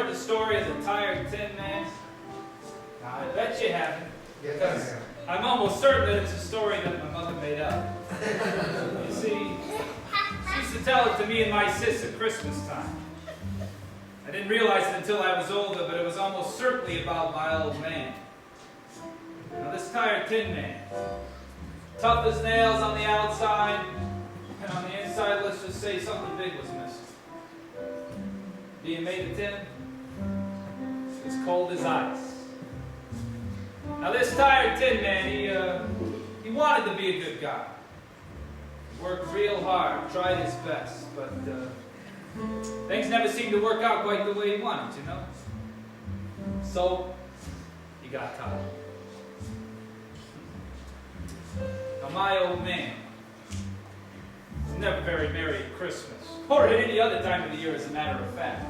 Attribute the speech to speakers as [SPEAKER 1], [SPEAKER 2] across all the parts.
[SPEAKER 1] heard the story of the tired tin man? Now, I bet you haven't, because I'm almost certain that it's a story that my mother made up. You see, she used to tell it to me and my sis at Christmas time. I didn't realize it until I was older, but it was almost certainly about my old man. Now, this tired tin man, tough as nails on the outside, and on the inside, let's just say something big was missing. Being made of tin, it's cold as ice. Now, this tired tin man, he wanted to be a good guy. He worked real hard, tried his best, but things never seemed to work out quite the way he wanted, you know? So, he got tired. Now, my old man was never very merry at Christmas, or at any other time of the year, as a matter of fact.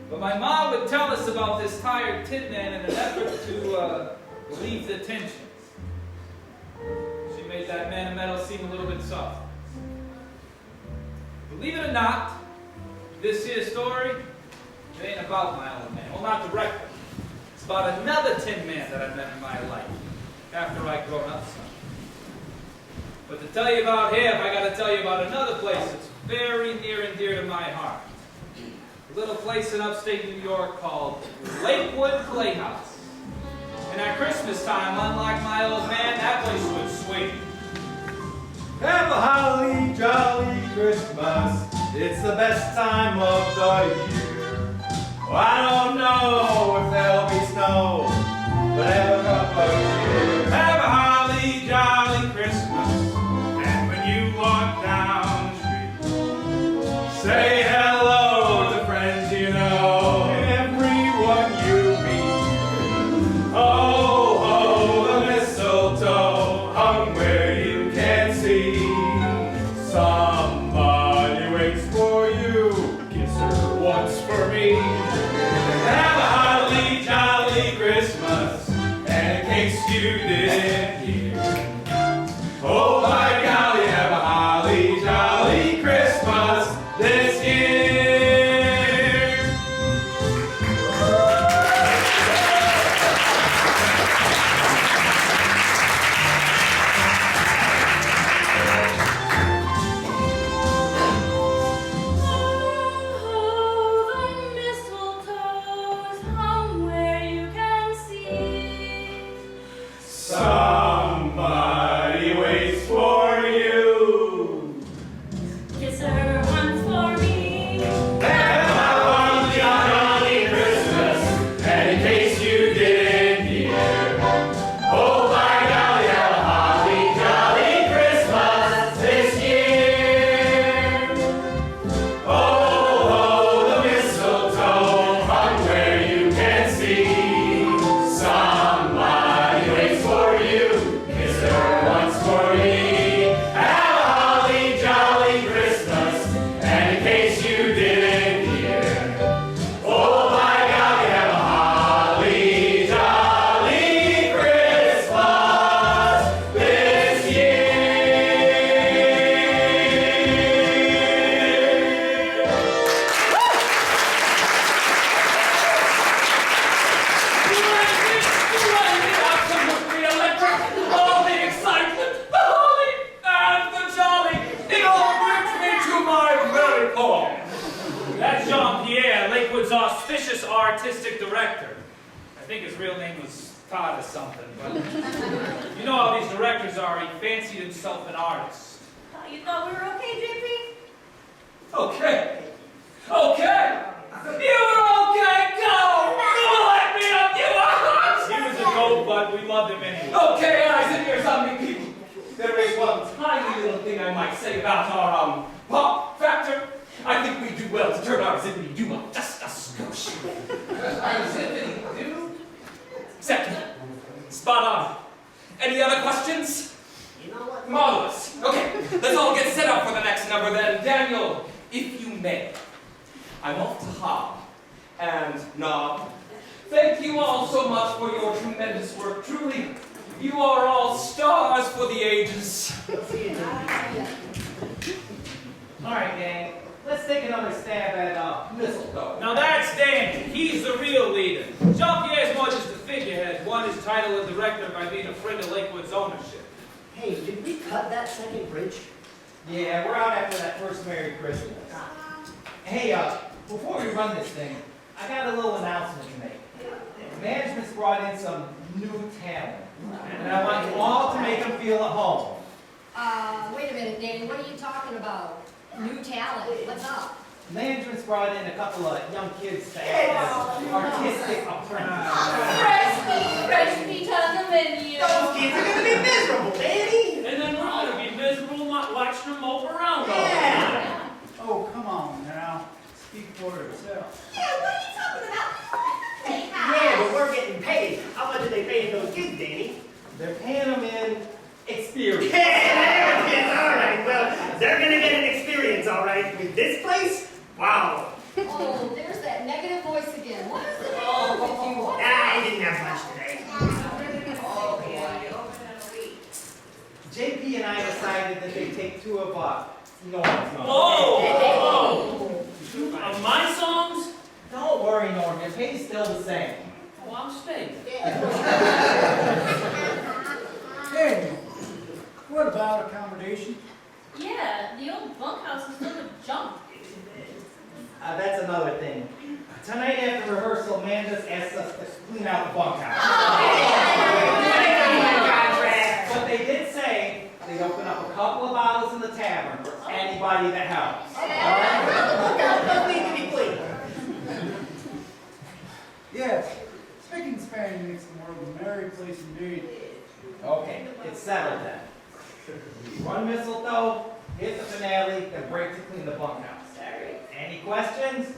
[SPEAKER 1] But my mom would tell us about this tired tin man in an effort to relieve the tension. She made that man of metal seem a little bit soft. Believe it or not, this here story, it ain't about my old man. Well, not directly. It's about another tin man that I met in my life, after I'd grown up some. But to tell you about him, I got to tell you about another place that's very near and dear to my heart. A little place in upstate New York called Lakewood Playhouse. And at Christmas time, unlike my old man, that place was sweet.
[SPEAKER 2] Have a holly jolly Christmas. It's the best time of the year. Well, I don't know if there'll be snow, but have a cup of beer. Have a holly jolly Christmas. And when you walk down the street, say hello to friends you know and everyone you meet. Oh, oh, the mistletoe hung where you can see. Somebody waits for you. Kiss her once for me. Have a holly jolly Christmas. And in case you didn't hear, oh my golly, have a holly jolly Christmas this year. Somebody waits for you.
[SPEAKER 3] Kiss her once for me.
[SPEAKER 2] Have a holly jolly Christmas. And in case you didn't hear, oh my golly, have a holly jolly Christmas this year. Oh, oh, the mistletoe hung where you can see. Somebody waits for you. Kiss her once for me. Have a holly jolly Christmas. And in case you didn't hear, oh my God, we have a holly jolly Christmas this year.
[SPEAKER 1] Absolutely electric. All the excitement, the holly, and the jolly. It all brings me to my very poem. That's Jean-Pierre, Lakewood's auspicious artistic director. I think his real name was Todd or something, but you know how these directors are. He fancied himself an artist.
[SPEAKER 3] You thought we were okay, JP?
[SPEAKER 1] Okay. Okay. You were okay. Go. Go let me up. You are. He was a goat, but we loved him anyway.
[SPEAKER 4] Okay, Isaac, here's something, people. There is one tiny little thing I might say about our pop factor. I think we do well to turn our zippity-doo up just a skosh.
[SPEAKER 5] Our zippity-doo?
[SPEAKER 4] Exactly. Spot on. Any other questions?
[SPEAKER 5] You know what?
[SPEAKER 4] Marvelous. Okay, let's all get set up for the next number then. Daniel, if you may. I'm off to Hob and Knob. Thank you all so much for your tremendous work. Truly, you are all stars for the ages.
[SPEAKER 5] All right, gang. Let's take another stab at mistletoe.
[SPEAKER 1] Now that's Dan. the title of director by being a friend of Lakewood's ownership.
[SPEAKER 5] Hey, did we cut that second bridge?
[SPEAKER 6] Yeah, we're out after that first Merry Christmas. Hey, before we run this thing, I got a little announcement to make. Management's brought in some new talent, and I want you all to make them feel at home.
[SPEAKER 7] Wait a minute, Danny, what are you talking about? New talent, what's up?
[SPEAKER 6] Management's brought in a couple of young kids to act as artistic apprentices.
[SPEAKER 3] Fresh meat on the menu.
[SPEAKER 5] Those kids are gonna be miserable, Danny!
[SPEAKER 1] And then we're gonna be miserable not watching them mope around all the
[SPEAKER 5] Yeah.
[SPEAKER 1] time.
[SPEAKER 8] Oh, come on now. Speak for yourself.
[SPEAKER 7] Yeah, what are you talking about?
[SPEAKER 5] Yeah, but we're getting paid. How much are they paying those kids, Danny?
[SPEAKER 6] They're paying them in experience.
[SPEAKER 5] Yeah, there it is. All right, well, they're gonna get an experience, all right. With this place, wow.
[SPEAKER 7] Oh, there's that negative voice again. What is the matter with you?
[SPEAKER 5] I didn't have much today.
[SPEAKER 6] JP and I decided that they'd take two of Norm's songs.
[SPEAKER 1] Whoa! My songs?
[SPEAKER 6] Don't worry, Norm, your pay's still the same.
[SPEAKER 1] Oh, I'm staying.
[SPEAKER 8] Hey, what about accommodation?
[SPEAKER 3] Yeah, the old bunkhouse is full of junk.
[SPEAKER 6] That's another thing. Tonight after rehearsal, Amanda's asked us to clean out the bunkhouse. But they did say they'd open up a couple of bottles in the tavern for anybody that helps.
[SPEAKER 5] Lookouts don't need to be clean.
[SPEAKER 8] Yes, spick and span makes the world a merry place indeed.
[SPEAKER 6] Okay, it's settled then. Run mistletoe, hit the finale, then break to clean the bunkhouse. Any questions?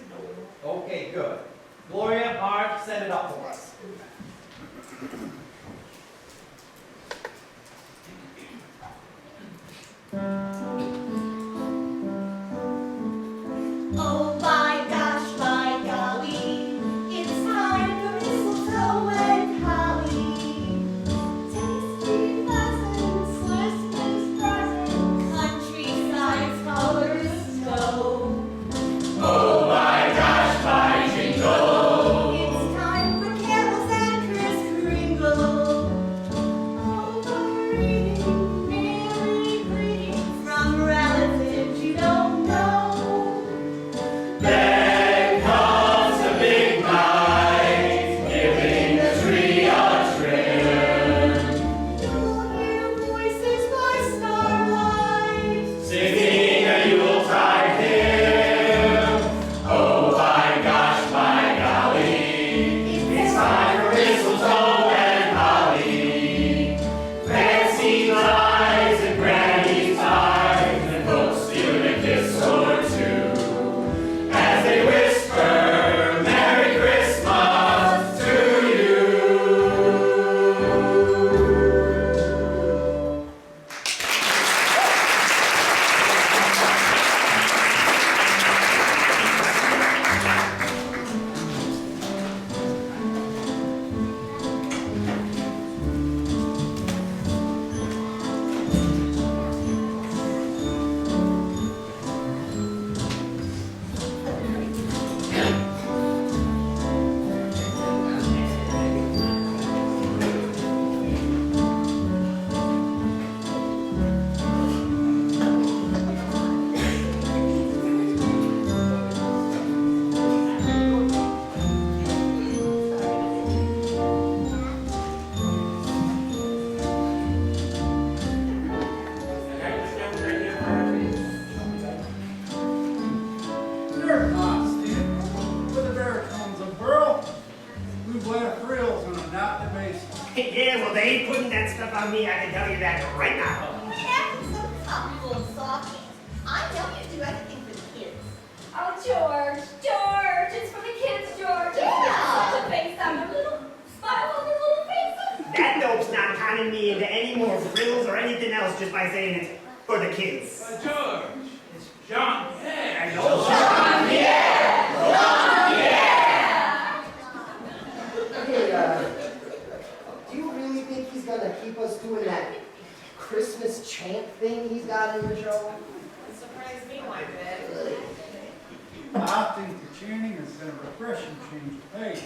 [SPEAKER 6] Okay, good. Gloria, Marge, set it up for us.
[SPEAKER 3] Oh my gosh, my golly, it's time for mistletoe and holly. Tasty pheasants, Christmas presents, countryside's colors go.
[SPEAKER 2] Oh my gosh, my jingle.
[SPEAKER 3] It's time for carols and Kris Kringle. Oh, the reading, merry greetings from relatives you don't know.
[SPEAKER 2] Then comes the big night, giving the tree a trim,
[SPEAKER 3] You'll hear voices by starlight.
[SPEAKER 2] singing a Yuletide hymn. Oh my gosh, my golly, it's time for mistletoe and holly. Fancy ties and granny ties, and folks stealing a kiss or two, as they whisper Merry Christmas to you.
[SPEAKER 8] Never mind, Steve. With a baritone's a burl, we wear frills on a nightly basis.
[SPEAKER 5] Yeah, well, they ain't putting that stuff on me, I can tell you that right now.
[SPEAKER 9] Having some comfortable and soft hands. I know you do anything for the kids.
[SPEAKER 3] Oh, George, it's for the kids, George.
[SPEAKER 9] Yeah.
[SPEAKER 3] Such a face on their little smile on their little faces.
[SPEAKER 5] That dope's not conning me into any more frills or anything else just by saying it's for the kids.
[SPEAKER 1] George, it's John. Yeah,
[SPEAKER 5] I know.
[SPEAKER 10] Hey, do you really think he's gonna keep us doing that Christmas chant thing he's got in the show?
[SPEAKER 9] Surprised me one bit.
[SPEAKER 8] I think the chanting is a refreshing change of pace.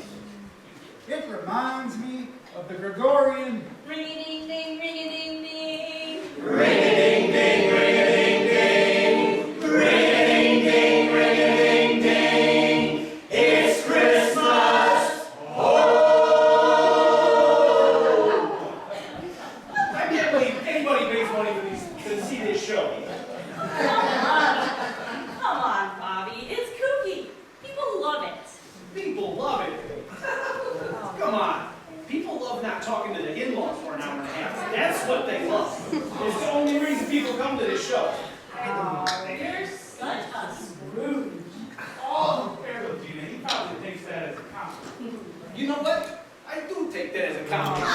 [SPEAKER 8] It reminds me of the Gregorian
[SPEAKER 3] Ring-a-ding-ding, ring-a-ding-ding.
[SPEAKER 2] Ring-a-ding-ding, ring-a-ding-ding. Ring-a-ding-ding, ring-a-ding-ding. It's Christmas.
[SPEAKER 5] I can't believe anybody pays money for to see this show.
[SPEAKER 3] Come on, Bobby. It's kooky. People love it.
[SPEAKER 5] People love it. Come on. People love not talking to the in-laws for an hour and a half. That's what they love. It's the only reason people come to this show.
[SPEAKER 3] You're such a Scrooge.
[SPEAKER 1] Oh, fair Gina. He probably takes that as a compliment.
[SPEAKER 5] You know what? I do take that as a compliment.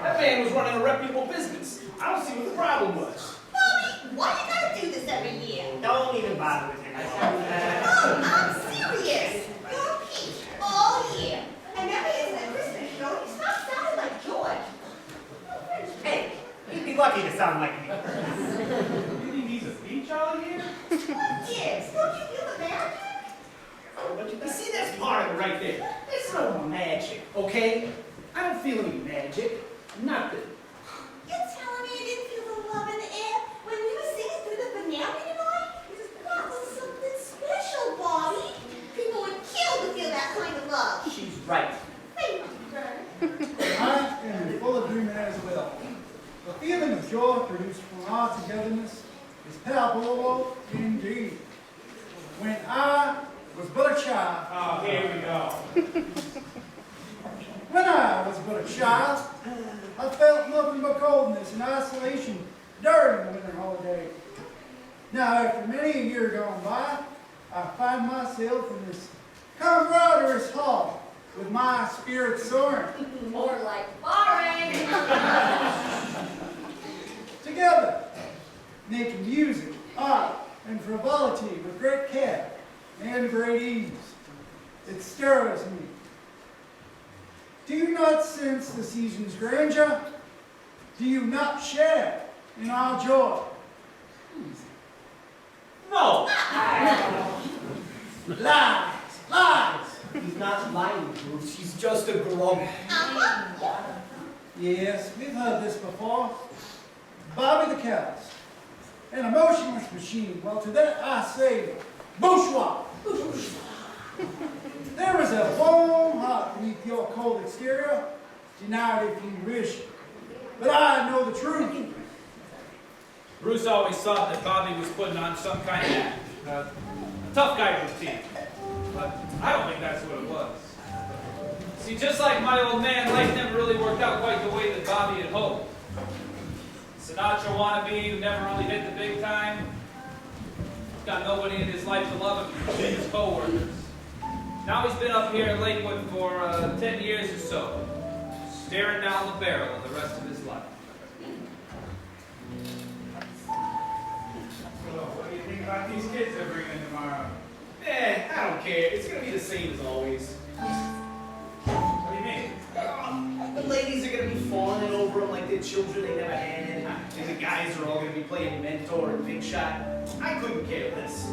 [SPEAKER 5] That man was running a reputable business. I don't see what the problem was.
[SPEAKER 9] Bobby, why you gotta do this every year?
[SPEAKER 5] Don't even bother with him.
[SPEAKER 9] Oh, I'm serious. You're peach all year. And now he is in a Christmas show. You stop sounding like George.
[SPEAKER 5] Hey, you'd be lucky to sound like me.
[SPEAKER 1] You think he's a peach all year?
[SPEAKER 9] What gives? Don't you feel the magic?
[SPEAKER 5] But you see, that's part of it right there. There's no magic, okay? I don't feel any magic. Nothing.
[SPEAKER 9] You're telling me you didn't feel the love in the air when we were singing through the finale tonight? That was something special, Bobby. People would kill to feel that kind of love.
[SPEAKER 5] She's right.
[SPEAKER 9] Hey, Bert.
[SPEAKER 8] I am full agreement as well. The feeling of joy produced from our togetherness is palpable indeed. When I was but a child,
[SPEAKER 1] Oh, here we go.
[SPEAKER 8] when I was but a child, I felt nothing but coldness and isolation during the winter holiday. Now, after many a year gone by, I find myself in this camaraderie hall with my spirit soaring.
[SPEAKER 7] More like boring.
[SPEAKER 8] Together, making music, art, and frivolity with great care and great ease. It stirs me. Do you not sense the season's grandeur? Do you not share in our joy?
[SPEAKER 5] No!
[SPEAKER 8] Lies! Lies!
[SPEAKER 10] He's not lying, Bruce. He's just a grump.
[SPEAKER 8] Yes, we've heard this before. Bobby the Callous, an emotionless machine. Well, to that I say, bourgeois. There is a warm heart beneath your cold exterior. Deny it if you wish, but I know the truth.
[SPEAKER 1] Bruce always thought that Bobby was putting on some kind of act. A tough guy routine. But I don't think that's what it was. See, just like my old man, life never really worked out quite the way that Bobby had hoped. Sinatra wannabe who never really hit the big time. Got nobody in his life to love him, including his co-workers. Now he's been up here at Lakewood for 10 years or so, staring down the barrel of the rest of his life. So, what do you think about these kids they're bringing in tomorrow?
[SPEAKER 5] I don't care. It's gonna be the same as always.
[SPEAKER 1] What do you mean?
[SPEAKER 5] The ladies are gonna be fawning over them like they're children they never had. And the guys are all gonna be playing mentor and big shot. I couldn't care less.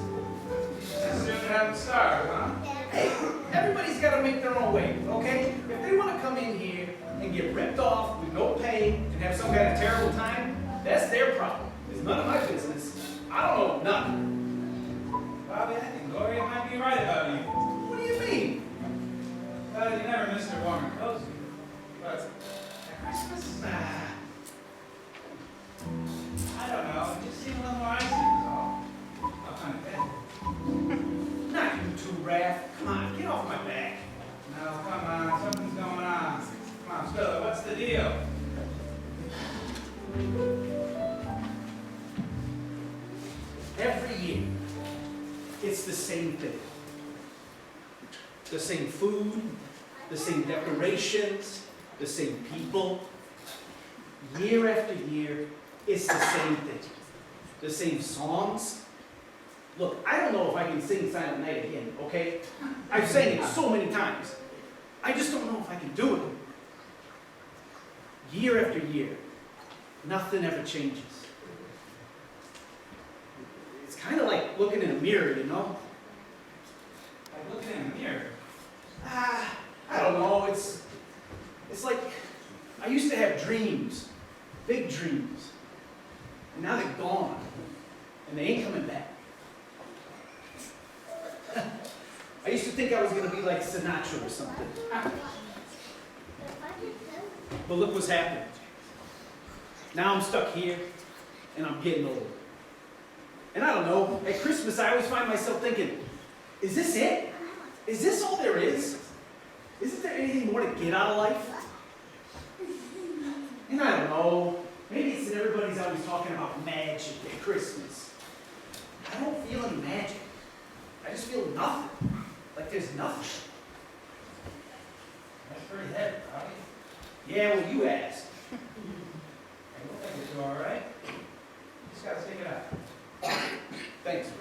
[SPEAKER 1] Just soon to have them starve, huh?
[SPEAKER 5] Hey, everybody's gotta make their own way, okay? If they wanna come in here and get ripped off with no pay and have some kind of terrible time, that's their problem. It's none of my business. I don't know nothing.
[SPEAKER 1] Bobby, I think Gloria might be right about you.
[SPEAKER 5] What do you mean?
[SPEAKER 1] You never missed her warm and cozy. But at Christmas, I don't know. It just seemed a little more icy, was all. I'll kind of bet.
[SPEAKER 5] Not you two, Raph. Come on, get off my back.
[SPEAKER 1] No, come on. Something's going on. Come on, spill it. What's the deal?
[SPEAKER 5] Every year, it's the same thing. The same food, the same decorations, the same people. Year after year, it's the same thing. The same songs. Look, I don't know if I can sing Silent Night again, okay? I've sang it so many times. I just don't know if I can do it. Year after year, nothing ever changes. It's kind of like looking in a mirror, you know?
[SPEAKER 1] Like looking in a mirror.
[SPEAKER 5] I don't know, it's like dreams, big dreams. And now they're gone. And they ain't coming back. I used to think I was going to be like Sinatra or something. But look what's happened. Now I'm stuck here, and I'm getting old. And I don't know, at Christmas I always find myself thinking, is this it? Is this all there is? Isn't there anything more to get out of life? And I don't know, maybe it's that everybody's always talking about magic at Christmas. I don't feel any magic. I just feel nothing. Like there's nothing.
[SPEAKER 6] That's pretty heavy, Robbie.
[SPEAKER 5] Yeah, well, you asked.
[SPEAKER 6] I don't think it's all right. Just gotta stick it out.
[SPEAKER 5] Thanks, Ray.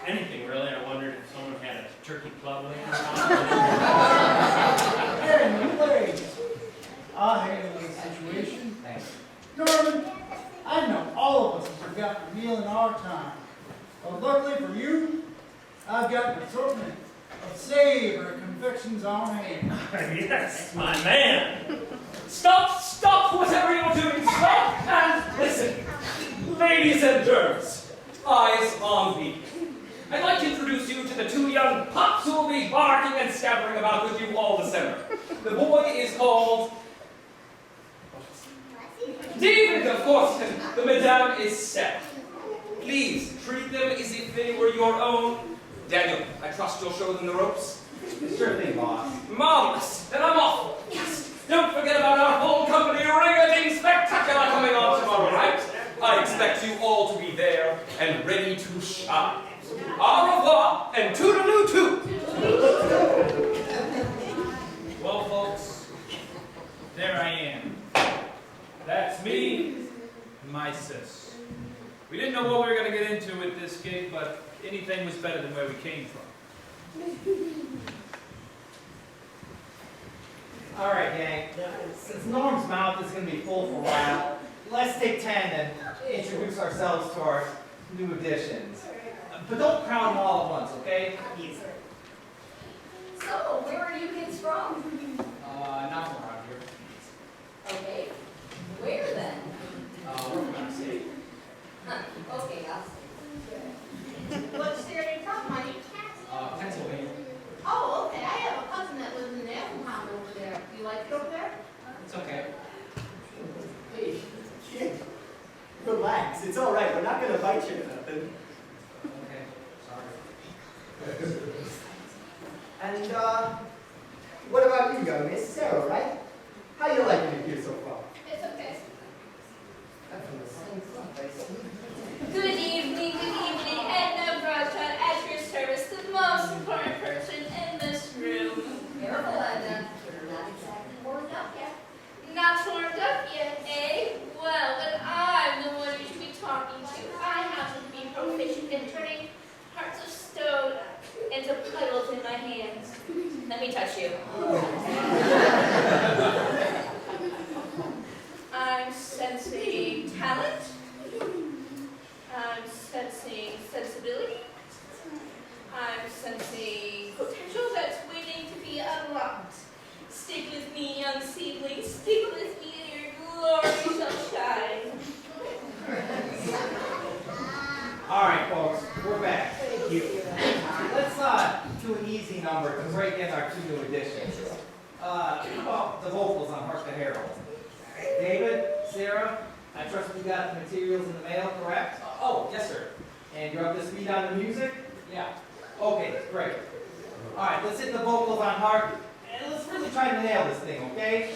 [SPEAKER 2] Anything really. I wondered if someone had a turkey club laying around.
[SPEAKER 8] Hey, new ladies. I'll handle the situation.
[SPEAKER 6] Thanks.
[SPEAKER 8] Norman, I know all of us have forgotten a meal in our time. But luckily for you, I've got an assortment of savory confections on hand.
[SPEAKER 2] Yes, my man. Stop
[SPEAKER 4] Stop whatever you're doing. Stop and listen. Ladies and germs, eyes on me. I'd like to introduce you to the two young pups who will be barking and scampering about with you all December. The boy is called David, of course, and the madame is Sarah. Please treat them as if they were your own. Daniel, I trust you'll show them the ropes.
[SPEAKER 6] Sure thing, boss.
[SPEAKER 4] Marvelous. Then I'm off. Yes. Don't forget about our full company ring-a-ding spectacular coming on tomorrow night. I expect you all to be there and ready to shine. Au revoir and toodaloo-toot.
[SPEAKER 1] Well, folks, there I am. That's me and my sis. We didn't know what we were going to get into with this gig, but anything was better than where we came from.
[SPEAKER 6] All right, gang. Since Norm's mouth is going to be full for a while, let's take 10 and introduce ourselves to our new additions. But don't crown them all at once, okay?
[SPEAKER 7] So, where are you kids from?
[SPEAKER 1] Not from around here.
[SPEAKER 7] Okay. Where then?
[SPEAKER 1] We're from out of state.
[SPEAKER 7] Okay, I'll see.
[SPEAKER 9] What's your name from, honey?
[SPEAKER 1] Pennsylvania.
[SPEAKER 9] Oh, okay. I have a cousin that lives in the Allentown over there. You like it over there?
[SPEAKER 1] It's okay.
[SPEAKER 10] Hey, kid, relax. It's all right. We're not going to bite you or nothing.
[SPEAKER 1] Okay, sorry.
[SPEAKER 10] And, what about you, young miss? Sarah, right? How you liking it here so far?
[SPEAKER 9] It's okay.
[SPEAKER 10] I'm from the same club, I see.
[SPEAKER 11] Good evening, Edna Broadshot at your service, the most important person in this room.
[SPEAKER 7] Careful, Edna. You're not exactly warmed up yet.
[SPEAKER 11] Not warmed up yet, eh? Well, but I'm the one you should be talking to. I happen to be proficient in turning hearts of stone into puddles in my hands. Let me touch you. I'm sensing talent. I'm sensing sensibility. I'm sensing potential that's waiting to be unlocked. Stick with me, young seedling. Stick with me and your glory shall shine.
[SPEAKER 6] All right, folks, we're back. Thank you. Let's do an easy number to break in our two new additions. How about the vocals on Hark the Herald? David, Sarah, I trust you got the materials in the mail, correct?
[SPEAKER 4] Oh, yes, sir.
[SPEAKER 6] And you're up to speed on the music?
[SPEAKER 4] Yeah.
[SPEAKER 6] Okay, great. All right, let's hit the vocals on Hark, and let's really try to nail this thing, okay?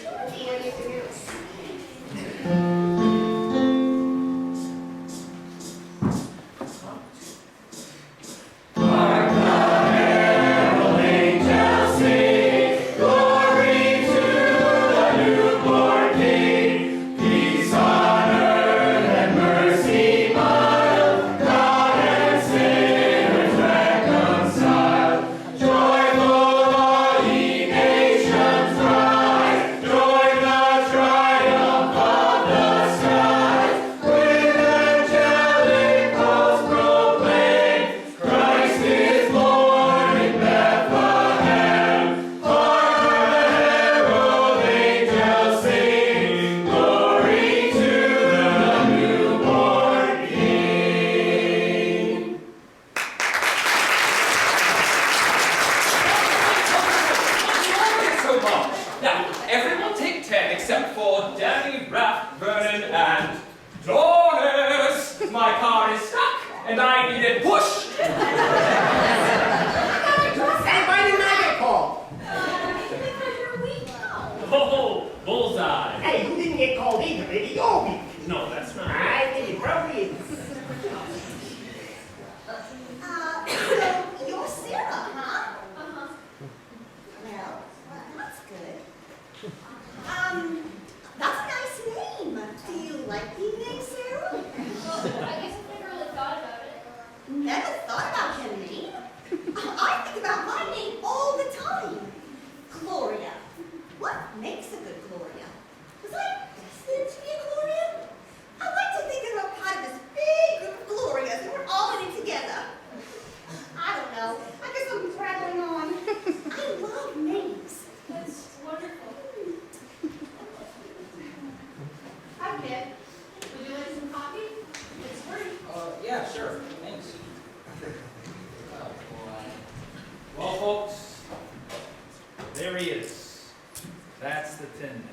[SPEAKER 1] That's the Tin Man.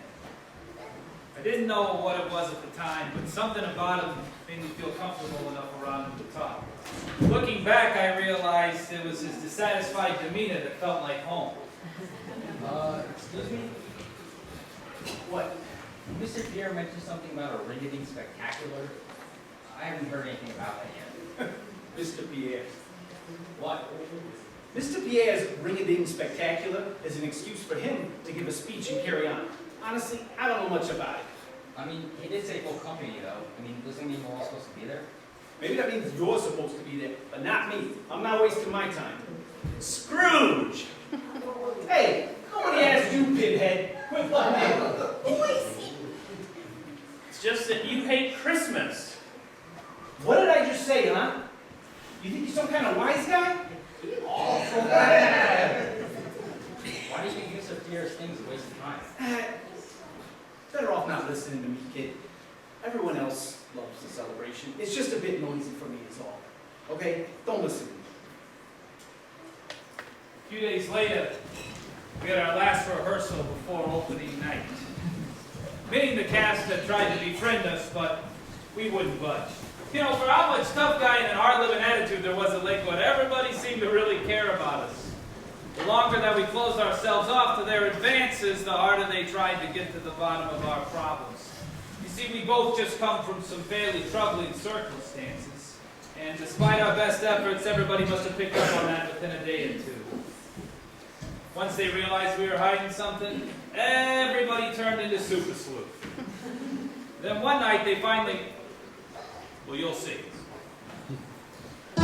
[SPEAKER 1] I didn't know what it was at the time, but something about him made me feel comfortable enough around him to talk. Looking back, I realized it was his dissatisfied demeanor that felt like home.
[SPEAKER 6] Excuse me? What? Mr. Pierre mentioned something about a ring-a-ding spectacular. I haven't heard anything about that yet.
[SPEAKER 5] Mr. Pierre. What? Mr. Pierre's ring-a-ding spectacular is an excuse for him to give a speech and carry on. Honestly, I don't know much about it.
[SPEAKER 6] I mean, he did say full company, though. I mean, doesn't mean we're all supposed to be there?
[SPEAKER 5] Maybe that means you're supposed to be there, but not me. I'm not wasting my time. Scrooge! Hey, nobody asked you, pinhead. Quit playing me.
[SPEAKER 1] It's just that you hate Christmas.
[SPEAKER 5] What did I just say, huh? You think you're some kind of wise guy?
[SPEAKER 6] Why do you think Mr. Pierre's thing's a waste of time?
[SPEAKER 5] Better off not listening to me, kid. Everyone else loves the celebration. It's just a bit noisy for me is all. Okay? Don't listen to me.
[SPEAKER 1] A few days later, we had our last rehearsal before opening night. Many in the cast had tried to befriend us, but we wouldn't budge. You know, for how much tough guy and hard-living attitude there was at Lakewood, everybody seemed to really care about us. The longer that we closed ourselves off to their advances, the harder they tried to get to the bottom of our problems. You see, we both just come from some fairly troubling circumstances, and despite our best efforts, everybody must have picked up on that within a day or two. Once they realized we were hiding something, everybody turned into super sleuth. Then one night they finally, well, you'll see.
[SPEAKER 3] I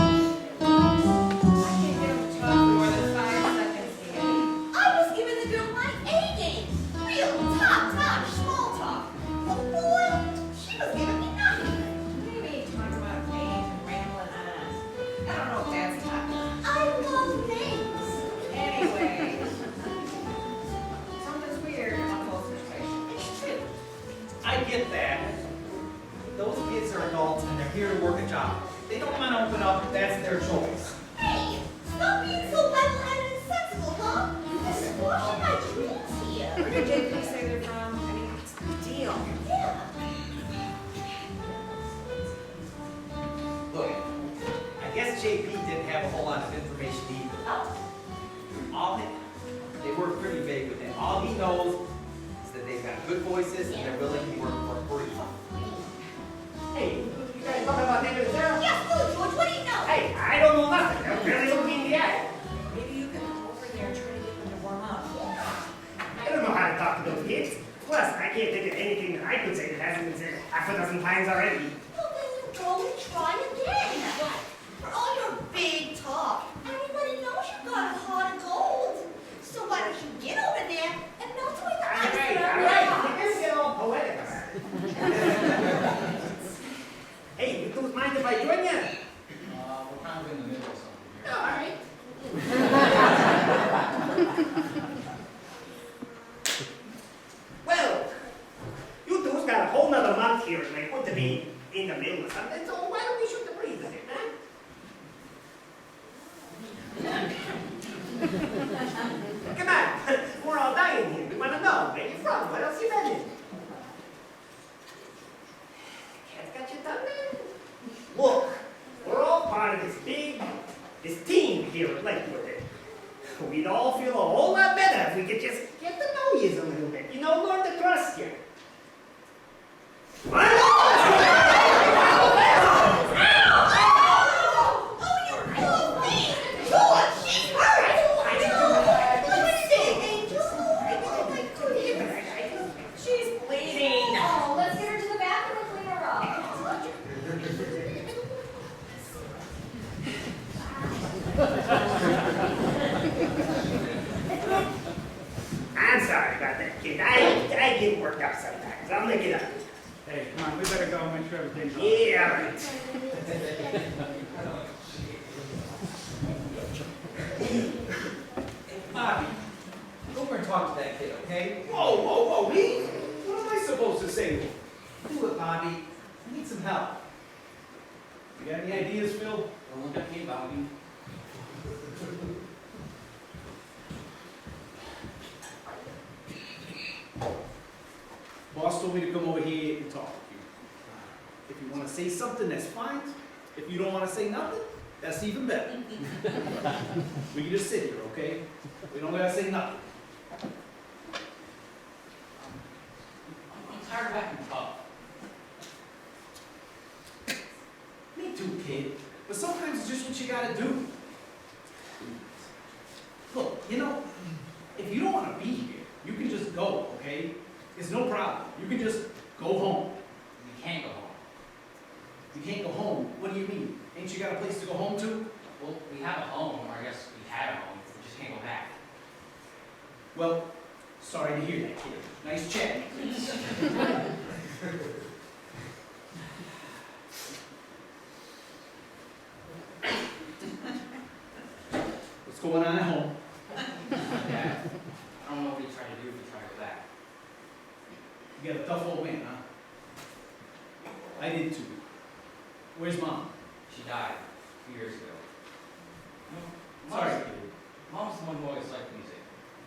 [SPEAKER 3] can't get him to talk for more than 5 seconds, Danny.
[SPEAKER 9] I was giving the girl my A game. Real top-notch small talk. Oh boy, she was giving me nothing.
[SPEAKER 3] Maybe talk about names and rambling on. I don't know if that's top.
[SPEAKER 9] I love names.
[SPEAKER 3] Anyway, something's weird about those situations.
[SPEAKER 9] It's true.
[SPEAKER 6] I get that. Those kids are adults and they're here to work a job. If they don't want to open up, that's their choice.
[SPEAKER 9] Hey, stop being so level-headed and sensible, huh? You're squashing my dreams here.
[SPEAKER 3] Where did JP say they're from? I mean, it's a big deal.
[SPEAKER 9] Yeah.
[SPEAKER 6] Look, I guess JP didn't have a whole lot of information either. They were pretty vague with him. All he knows is that they've got good voices and they're willing to work for free.
[SPEAKER 10] Hey, you guys talking about taking a shower?
[SPEAKER 9] Yeah, food, George, what do you know?
[SPEAKER 10] Hey, I don't know nothing. I'm really looking in the eye.
[SPEAKER 3] Maybe you can go over there and try to get them to warm up.
[SPEAKER 10] I don't know how to talk to those kids. Plus, I can't think of anything that I could say that hasn't been said half a dozen times already.
[SPEAKER 9] Well, then you go and try again. For all your big talk, everybody knows you've got a heart of gold. So why don't you get over there and melt away the ice?
[SPEAKER 10] All right. You guys get all poetic about it. Hey, you don't mind if I join you?
[SPEAKER 6] We're kind of in the middle of something here.
[SPEAKER 10] All right. Well, you two's got a whole nother month here in Lakewood to be in the middle of something, so why don't we shoot the breeze a bit, huh? Come on, we're all dying here. We want to know where you're from. What else you been in? Cat's got your tongue there? Look, we're all part of this team here at Lakewood. We'd all feel a whole lot better if we could just get to know you a little bit. You know, learn to trust you. What?
[SPEAKER 3] She's bleeding.
[SPEAKER 7] Oh, let's get her to the bathroom and clean her up.
[SPEAKER 10] I'm sorry about that, kid. I get worked up sometimes. I'll make it up.
[SPEAKER 8] Hey, come on, we better go make sure everything's all right.
[SPEAKER 10] Yeah, all right.
[SPEAKER 6] Bobby, go over and talk to that kid, okay?
[SPEAKER 5] Whoa, me? What am I supposed to say?
[SPEAKER 6] Do it, Bobby. I need some help.
[SPEAKER 5] You got any ideas, Phil?
[SPEAKER 6] Don't look at me, Bobby.
[SPEAKER 5] Boss told me to come over here and talk with you. If you want to say something, that's fine. If you don't want to say nothing, that's even better. We can just sit here, okay? We don't gotta say nothing.
[SPEAKER 4] I'm tired of acting tough.
[SPEAKER 5] Me too, kid. But sometimes it's just what you gotta do. Look, you know, if you don't want to be here, you can just go, okay? It's no problem. You can just go home.
[SPEAKER 4] We can't go home.
[SPEAKER 5] You can't go home? What do you mean? Ain't you got a place to go home to?
[SPEAKER 4] Well, we have a home, or I guess we had a home. We just can't go back.
[SPEAKER 5] Well, sorry to hear that, kid. Nice chat. What's going on at home?
[SPEAKER 4] Dad, I don't know what we try to do if we try to go back.
[SPEAKER 5] You got a tough old man, huh? I did too. Where's Mom?
[SPEAKER 4] She died a few years ago.
[SPEAKER 5] Sorry.
[SPEAKER 4] Mom's the one who always liked music.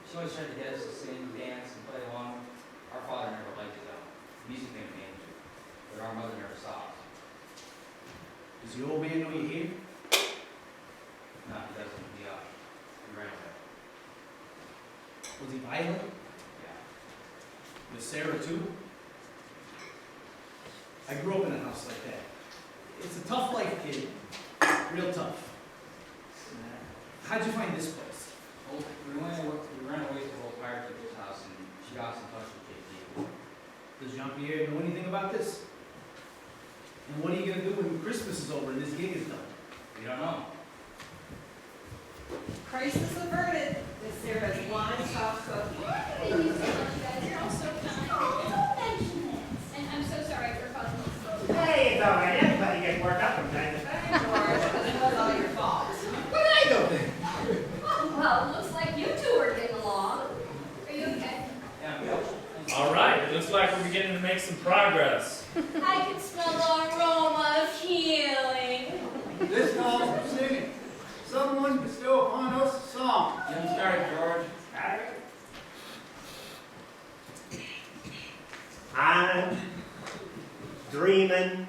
[SPEAKER 4] She always tried to get us to sing, dance, and play along. Our father never liked it though. Music made him angry, but our mother never saw it.
[SPEAKER 5] Does the old man know you're here?
[SPEAKER 4] No, he doesn't. He ran away.
[SPEAKER 5] Was he violent?
[SPEAKER 4] Yeah.
[SPEAKER 5] With Sarah too? I grew up in a house like that. It's a tough life, kid. Real tough. How'd you find this place?
[SPEAKER 4] Well, we ran away to the old pirate people's house, and she got us in touch with JP.
[SPEAKER 5] Does Jean-Pierre know anything about this? And what are you going to do when Christmas is over and this gig is done?
[SPEAKER 4] We don't know.
[SPEAKER 3] Crisis averted. Miss Sarah's wine soft cookie.
[SPEAKER 11] Thank you so much, you guys. You're all so kind.
[SPEAKER 9] Don't mention this.
[SPEAKER 11] And I'm so sorry for causing this.
[SPEAKER 10] Hey, it's all right. Everybody gets worked up from time to time.
[SPEAKER 3] George, it was all your fault.
[SPEAKER 10] What did I do?
[SPEAKER 7] Well, looks like you two are getting along.
[SPEAKER 11] Are you okay?
[SPEAKER 4] Yeah.
[SPEAKER 1] All right, it looks like we're beginning to make some progress.
[SPEAKER 9] I can smell the aroma of healing.
[SPEAKER 8] This calls for singing. Someone bestow upon us a song.
[SPEAKER 4] Get him started, George.
[SPEAKER 10] I'm dreaming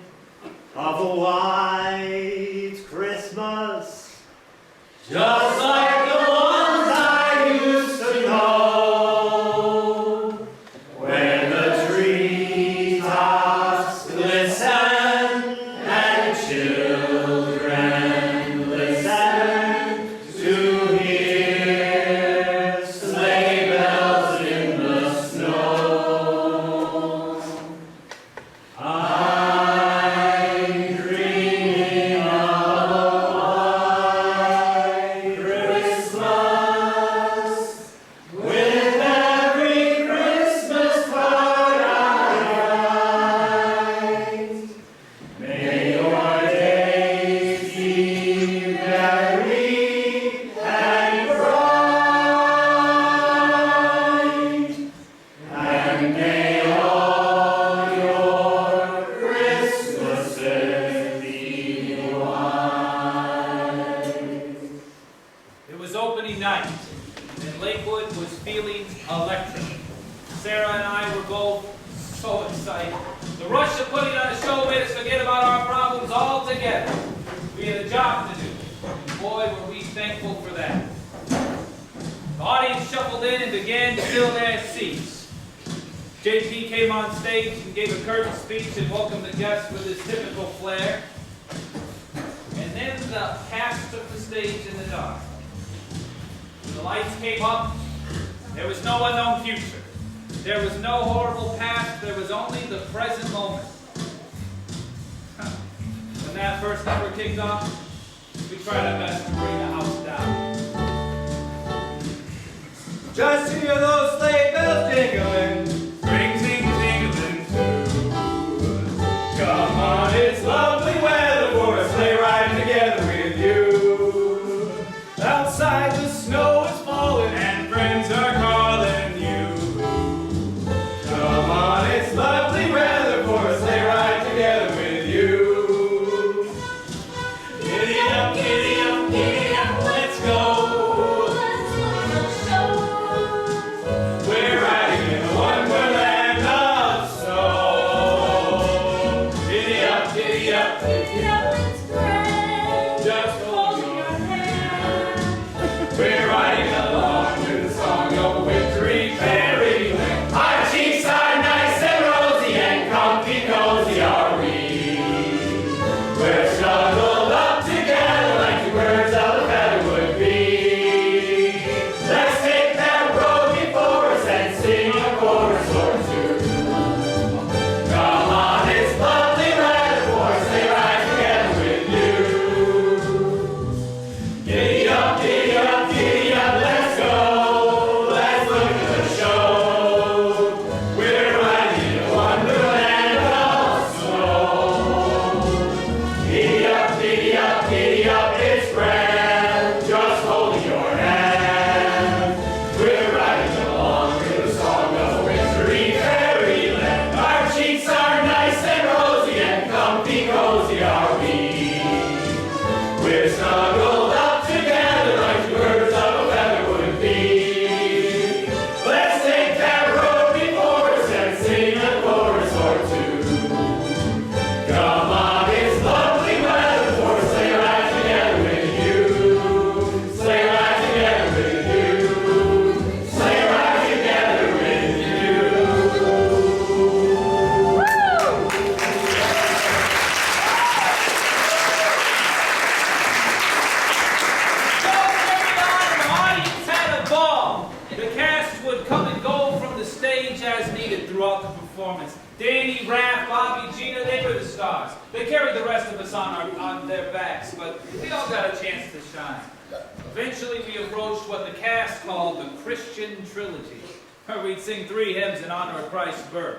[SPEAKER 10] of a white Christmas, just like the ones I used to know, when the treetops glisten and children listen to hear sleigh bells in the snow. I'm dreaming of a white Christmas, with every Christmas card I write. May your days be merry and bright, and may all your Christmases be white.
[SPEAKER 1] It was opening night, and Lakewood was feeling electric. Sarah and I were both so excited. The rush of putting on a show made us forget about our problems altogether. We had a job to do. Boy, were we thankful for that. The audience shuffled in and began to fill their seats. JP came on stage and gave a curtain speech and welcomed the guests with his typical flair. And then the cast took the stage in the dark. When the lights came up, there was no unknown future. There was no horrible past. There was only the present moment. When that first number kicked off, we tried our best to bring the house down.
[SPEAKER 2] Just hear those sleigh bells jingling, rings jingling too. Come on, it's lovely weather for a sleigh ride together with you. Outside the snow is falling and friends are calling you. Come on, it's lovely weather for a sleigh ride together with you. Giddy up, let's go. We're riding in a
[SPEAKER 1] each as needed throughout the performance. Danny, Raph, Bobby, Gina, they were the stars. They carried the rest of us on their backs, but we all got a chance to shine. Eventually, we approached what the cast called the Christian Trilogy, where we'd sing 3 hymns in honor of Christ's birth.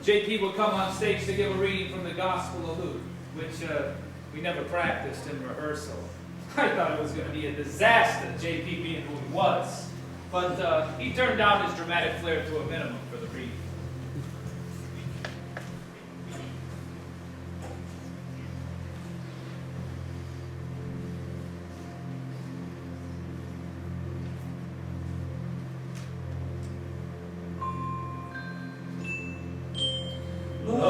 [SPEAKER 1] JP would come on stage to give a reading from the Gospel of Luke, which we never practiced in rehearsal. I thought it was going to be a disaster, JP being who he was. But he turned down his dramatic flair to a minimum for the reading.
[SPEAKER 2] The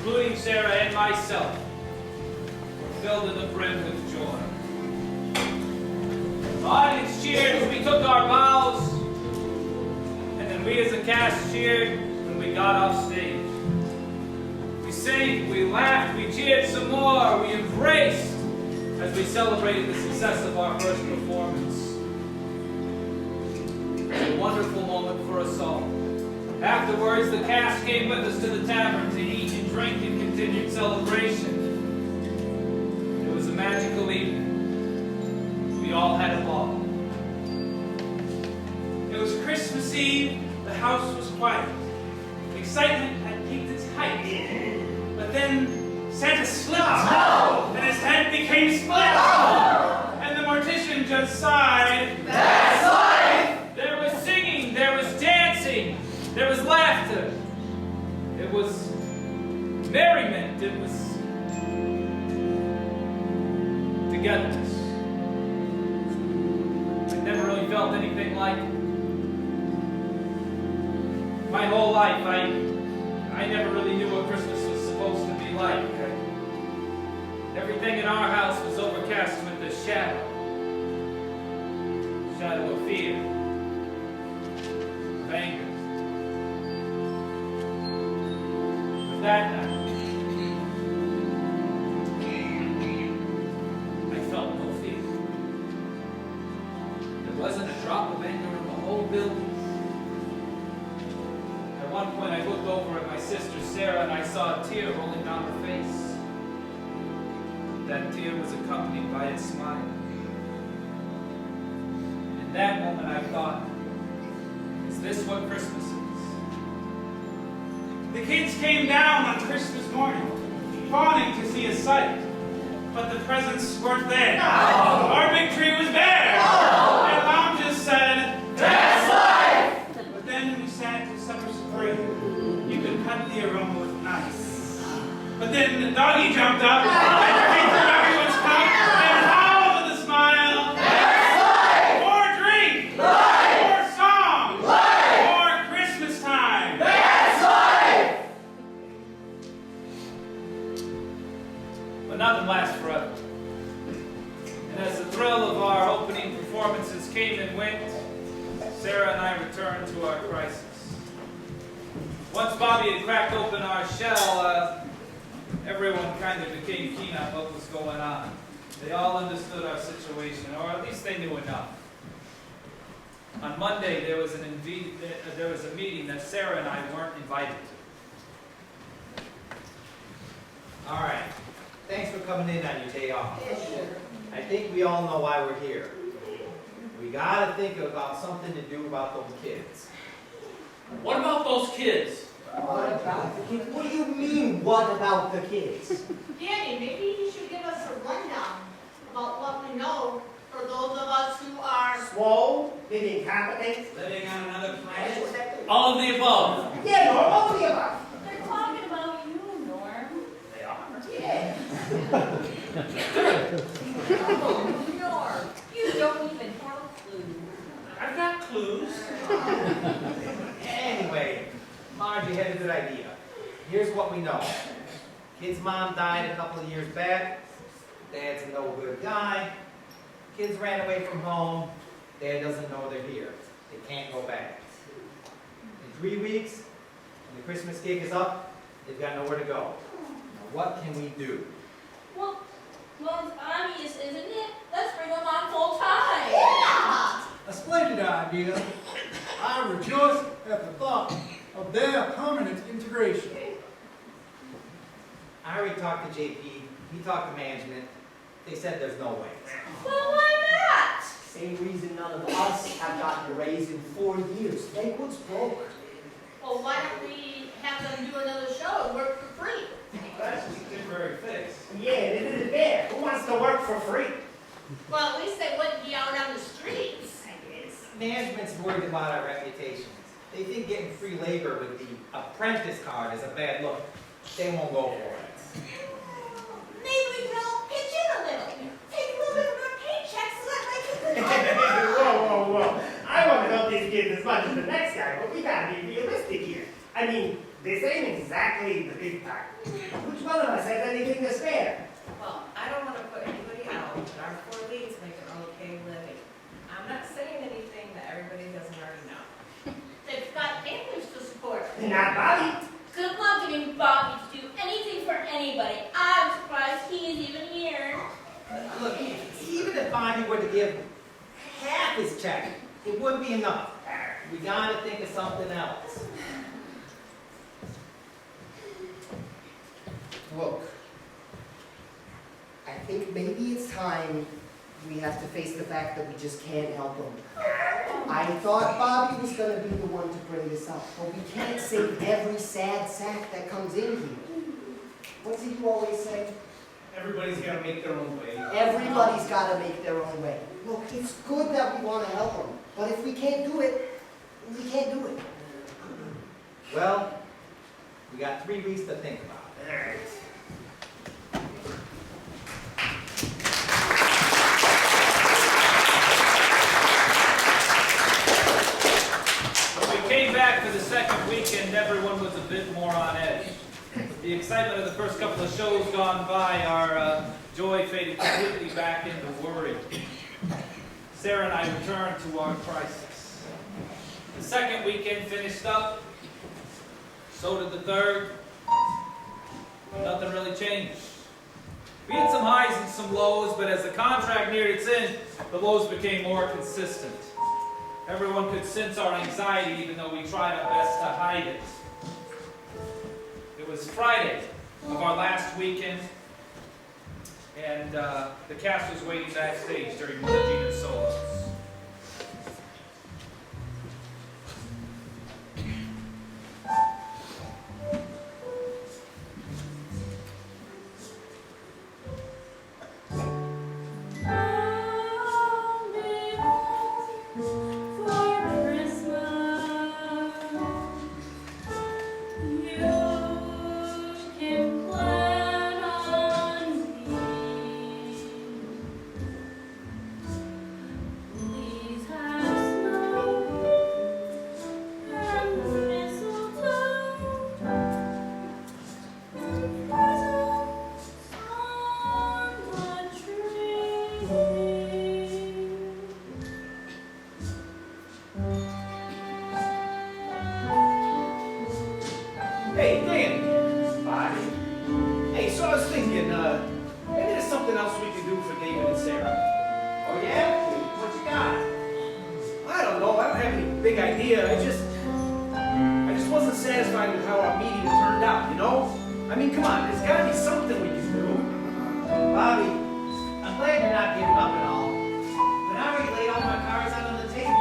[SPEAKER 1] including Sarah and myself, were filled to the brim with joy. The audience cheered as we took our bows, and then we as a cast cheered when we got off stage. We sang, we laughed, we cheered some more, we embraced as we celebrated the success of our first performance. It was a wonderful moment for us all. Afterwards, the cast came with us to the tavern to eat and drink in continued celebration. It was a magical evening. We all had a ball.
[SPEAKER 5] It was Christmas Eve. The house was quiet. Excitement had peaked its height. But then Santa slipped, and his head became split. And the mortician just sighed.
[SPEAKER 2] That's life!
[SPEAKER 1] There was singing, there was dancing, there was laughter. It was merriment, it was togetherness. I never really felt anything like it. My whole life, I never really knew what Christmas was supposed to be like. Everything in our house was overcast with the shadow of fear, of anger. But that night, I felt no fear. There wasn't a drop of anger in the whole building. At one point, I looked over at my sister Sarah and I saw a tear rolling down her face. That tear was accompanied by a smile. In that moment, I thought, is this what Christmas is?
[SPEAKER 5] The kids came down on Christmas morning, fawning to see a sight. But the presents weren't there. Our big tree was bare. And Mom just said,
[SPEAKER 2] That's life!
[SPEAKER 5] But then we sat to supper supreme. You could cut the aroma with knives. But then the doggy jumped up and ate from everyone's cup and howled with a smile.
[SPEAKER 2] That's life!
[SPEAKER 5] More drink!
[SPEAKER 2] Life!
[SPEAKER 5] More song!
[SPEAKER 2] Life!
[SPEAKER 5] More Christmas time!
[SPEAKER 2] That's life!
[SPEAKER 1] But nothing lasts forever. And as the thrill of our opening performances came and went, Sarah and I returned to our crisis. Once Bobby had cracked open our shell, everyone kind of became keen on what was going on. They all understood our situation, or at least they knew enough. On Monday, there was a meeting that Sarah and I weren't invited to.
[SPEAKER 6] All right. Thanks for coming in on your day off. I think we all know why we're here. We gotta think about something to do about those kids.
[SPEAKER 4] What about those kids?
[SPEAKER 10] What about the kids? What do you mean, what about the kids?
[SPEAKER 9] Danny, maybe you should give us a rundown about what we know for those of us who are
[SPEAKER 10] Swole? Maybe incompetent?
[SPEAKER 6] Living on another planet?
[SPEAKER 4] All of the above.
[SPEAKER 10] Yeah, Norm, all of the above.
[SPEAKER 11] They're talking about you, Norm.
[SPEAKER 4] They are.
[SPEAKER 10] Yeah.
[SPEAKER 7] Oh, Norm, you don't even have a clue.
[SPEAKER 5] I've got clues.
[SPEAKER 6] Anyway, Margie had a good idea. Here's what we know. Kid's mom died a couple of years back. Dad's a no-good guy. Kids ran away from home. Dad doesn't know they're here. They can't go back. In 3 weeks, when the Christmas gig is up, they've got nowhere to go. Now, what can we do?
[SPEAKER 11] Well, it's obvious, isn't it? Let's bring them on full time.
[SPEAKER 9] yeah.
[SPEAKER 8] A splendid idea. I rejoice at the thought of their permanent integration.
[SPEAKER 6] I already talked to JP. He talked to management. They said there's no way.
[SPEAKER 11] Well, why not?
[SPEAKER 10] Same reason none of us have gotten a raise in 4 years. Lakewood's broke.
[SPEAKER 9] Well, why don't we have them do another show and work for free?
[SPEAKER 1] That's just a temporary fix.
[SPEAKER 10] Yeah, they did it there. Who wants to work for free?
[SPEAKER 9] Well, at least they wouldn't be out on the streets.
[SPEAKER 10] I guess.
[SPEAKER 6] Management's worried about our reputations. They think getting free labor with the apprentice card is a bad look. They won't go for it.
[SPEAKER 9] Maybe we can all pitch in a little. Take a little bit of our paychecks so that they can
[SPEAKER 10] Whoa. I want to help these kids as much as the next guy, but we gotta be realistic here. I mean, this ain't exactly the big pack. Which one of us has anything to spare?
[SPEAKER 12] Well, I don't want to put anybody out, but our 4 leads make an okay living. I'm not saying anything that everybody doesn't already know.
[SPEAKER 11] They've got families to support.
[SPEAKER 10] Not Bobby.
[SPEAKER 11] Good luck getting Bobby to do anything for anybody. I'm surprised he's even here.
[SPEAKER 6] Look, even if Bobby were to give half his check, it wouldn't be enough. We gotta think of something else.
[SPEAKER 13] Look, I think maybe it's time we have to face the fact that we just can't help him. I thought Bobby was going to be the one to bring this up, but we can't save every sad sack that comes in here. What is it you always say?
[SPEAKER 5] Everybody's got to make their own way.
[SPEAKER 13] Everybody's got to make their own way. Look, it's good that we want to help him, but if we can't do it, we can't do it.
[SPEAKER 6] Well, we got 3 weeks to think about it.
[SPEAKER 10] All right.
[SPEAKER 1] When we came back for the second weekend, everyone was a bit more on edge. The excitement of the first couple of shows gone by, our joy faded completely back into worry. Sarah and I returned to our crisis. The second weekend finished up, so did the third. Nothing really changed. We had some highs and some lows, but as the contract neared its end, the lows became more consistent. Everyone could sense our anxiety, even though we tried our best to hide it. It was Friday of our last weekend, and the cast was waiting backstage during one of Gina's solos.
[SPEAKER 5] Hey, Dan. Bobby. Hey, so I was thinking, maybe there's something else we could do for David and Sarah.
[SPEAKER 6] Oh yeah? What you got?
[SPEAKER 5] I don't know, I don't have any big idea. I just wasn't satisfied with how our meeting turned out, you know? I mean, come on, there's gotta be something we can do.
[SPEAKER 6] Bobby, I'm glad you're not giving up at all. But I already laid all my cards out on the table.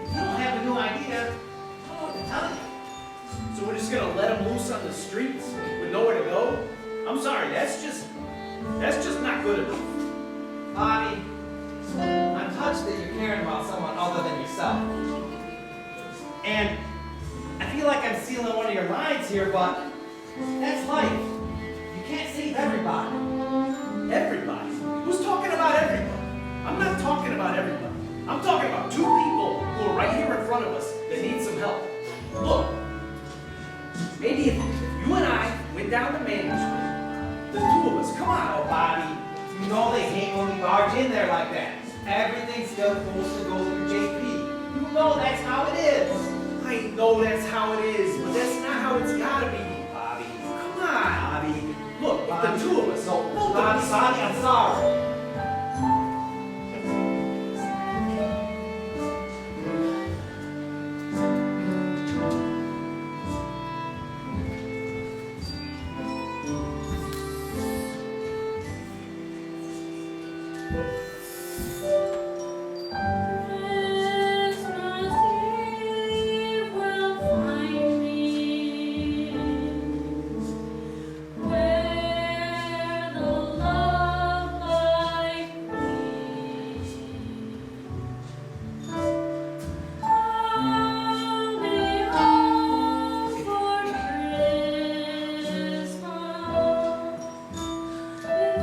[SPEAKER 6] If you don't have a new idea, I don't know what to tell you.
[SPEAKER 5] So we're just gonna let them loose on the streets with nowhere to go? I'm sorry, that's just not good enough.
[SPEAKER 6] Bobby, I'm touched that you're caring about someone other than yourself. And I feel like I'm stealing one of your lines here, but that's life. You can't save everybody.
[SPEAKER 5] Everybody? Who's talking about everybody? I'm not talking about everybody. I'm talking about 2 people who are right here in front of us that need some help. Look, maybe if you and I went down to management, the 2 of us, come on.
[SPEAKER 6] Oh, Bobby, you know they hate when we barge in there like that. Everything still supposed to go through JP. You know that's how it is.
[SPEAKER 5] I know that's how it is, but that's not how it's gotta be, Bobby. Come on.
[SPEAKER 6] Bobby,
[SPEAKER 5] Look,
[SPEAKER 6] Bobby,
[SPEAKER 5] the 2 of us,
[SPEAKER 6] no,
[SPEAKER 5] both of
[SPEAKER 6] Bobby,
[SPEAKER 5] us.
[SPEAKER 6] Bobby, I'm sorry.
[SPEAKER 11] If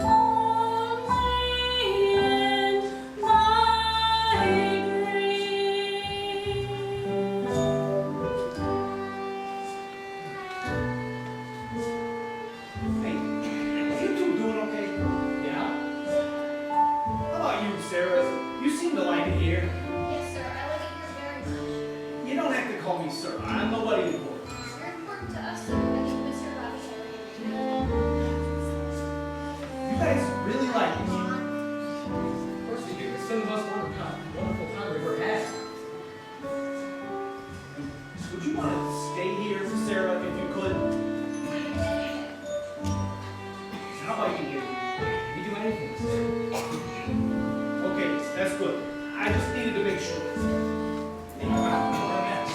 [SPEAKER 11] only
[SPEAKER 5] sir. I'm nobody important.
[SPEAKER 11] You're important to us, sir. I think Mr. Robbie
[SPEAKER 6] You guys really like it here.
[SPEAKER 4] Of course we do. It's been the most wonderful time we've ever had.
[SPEAKER 5] Would you want to stay here, Sarah, if you could? How about you, Gabe?
[SPEAKER 4] We do anything, sir.
[SPEAKER 5] Okay, that's good. I just needed to make sure. Hey, wow, you're a mess.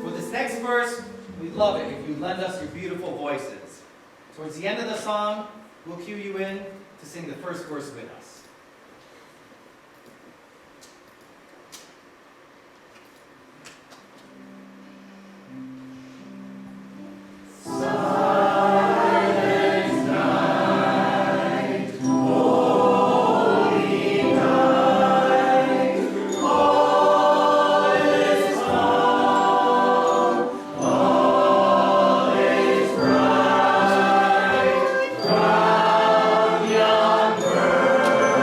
[SPEAKER 6] For this next verse, we'd love it if you lend us your beautiful voices. Towards the end of the song, we'll cue you in to sing the first verse with us.
[SPEAKER 2] Young bird.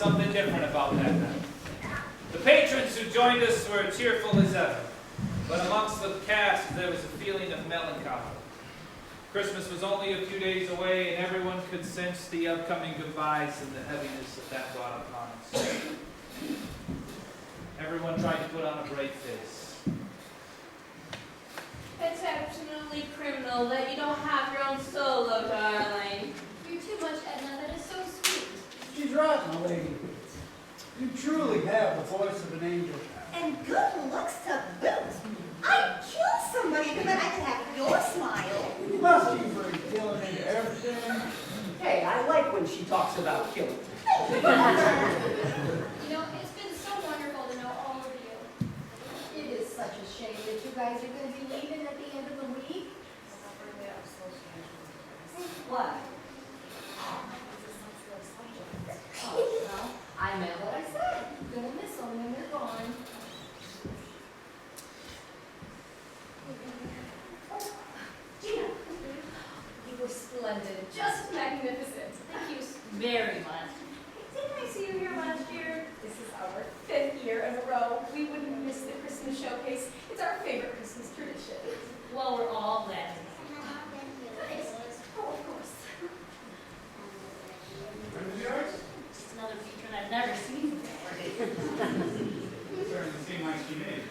[SPEAKER 1] something different about that night. The patrons who joined us were cheerful as ever, but amongst the cast there was a feeling of melancholy. Christmas was only a few days away, and everyone could sense the upcoming goodbyes and the heaviness that brought upon us. Everyone tried to put on a brave face.
[SPEAKER 11] It's absolutely criminal that you don't have your own solo, darling.
[SPEAKER 7] You're too much, Edna. That is so sweet.
[SPEAKER 8] She's right, my lady. You truly have the voice of an angel.
[SPEAKER 9] And good looks to boot. I'd kill somebody the minute I could have your smile.
[SPEAKER 8] You must be for killing into everything.
[SPEAKER 13] Hey, I like when she talks about killing.
[SPEAKER 7] You know, it's been so wonderful to know all of you. It is such a shame that you guys are going to be leaving at the end of the week. What? Oh, well, I meant what I said. You're going to miss them when they're gone.
[SPEAKER 11] Gina, you were splendid. Just magnificent. Thank you very much. Didn't I see you here last year? This is our 5th year in a row. We wouldn't miss the Christmas showcase. It's our favorite Christmas tradition.
[SPEAKER 14] Well, we're all glad to see you.
[SPEAKER 11] Thanks. Oh, of course.
[SPEAKER 14] Just another patron I've never seen before.
[SPEAKER 1] Starting to seem like she made.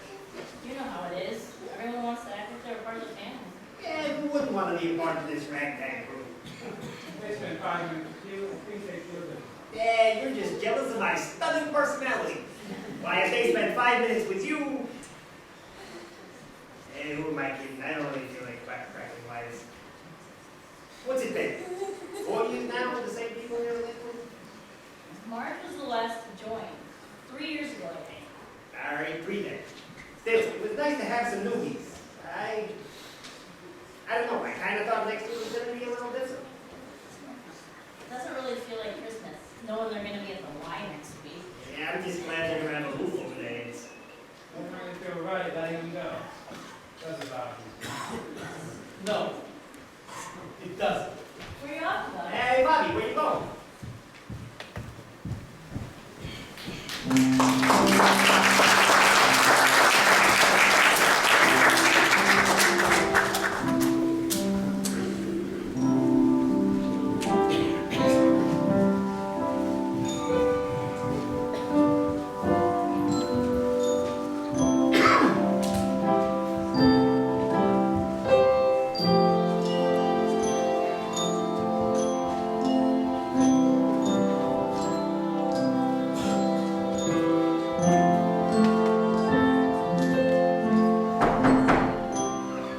[SPEAKER 14] You know how it is. Everyone wants to act like they're a part of the family.
[SPEAKER 10] Yeah, who wouldn't want to be a part of this ragtag group?
[SPEAKER 1] They spent 5 minutes with you. I think they feel good.
[SPEAKER 10] Yeah, you're just jealous of my stunning personality. Why, if they spent 5 minutes with you... Hey, who am I kidding? I don't really feel like cracking wise. What's it been? 4 years now with the same people here in Lakewood?
[SPEAKER 14] Marge was the last to join. 3 years ago, I think.
[SPEAKER 10] All right, 3 then. Still, it was nice to have some newbies. I don't know, I kind of thought next year was going to be a little different.
[SPEAKER 14] It doesn't really feel like Christmas, knowing they're going to be at the Y next week.
[SPEAKER 10] Yeah, I'm just glad they're going to have a roof over their heads.
[SPEAKER 1] Don't really feel right letting them go. That's about it.
[SPEAKER 5] No, it doesn't.
[SPEAKER 14] Where are you off to, though?
[SPEAKER 10] Hey, Bobby, where you going?